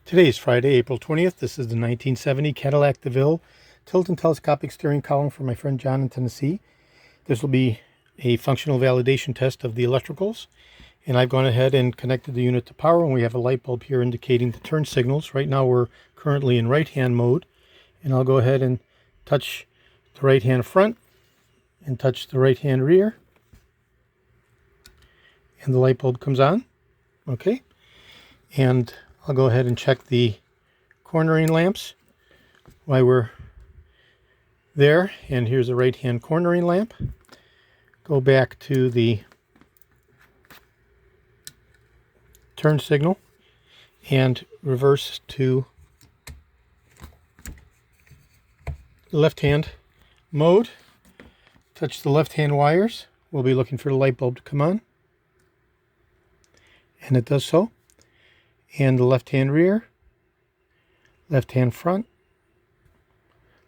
Today is Friday, April 20th. This is the 1970 Cadillac DeVille tilt and telescopic steering column for my friend John in Tennessee. This will be a functional validation test of the electricals. And I've gone ahead and connected the unit to power, and we have a light bulb here indicating the turn signals. Right now we're currently in right-hand mode. And I'll go ahead and touch the right-hand front and touch the right-hand rear. And the light bulb comes on. Okay. And I'll go ahead and check the cornering lamps while we're there. And here's the right-hand cornering lamp. Go back to the turn signal and reverse to left-hand mode. Touch the left-hand wires. We'll be looking for the light bulb to come on. And it does so. And the left-hand rear, left-hand front,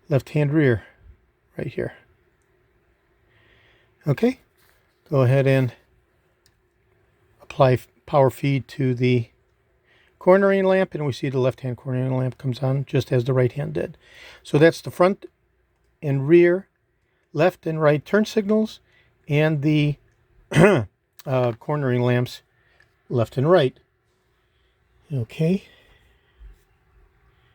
left-hand rear, right here. Okay, go ahead and apply power feed to the cornering lamp, and we see the left-hand cornering lamp comes on just as the right-hand did. So that's the front and rear, left and right turn signals, and the cornering lamps left and right. Okay,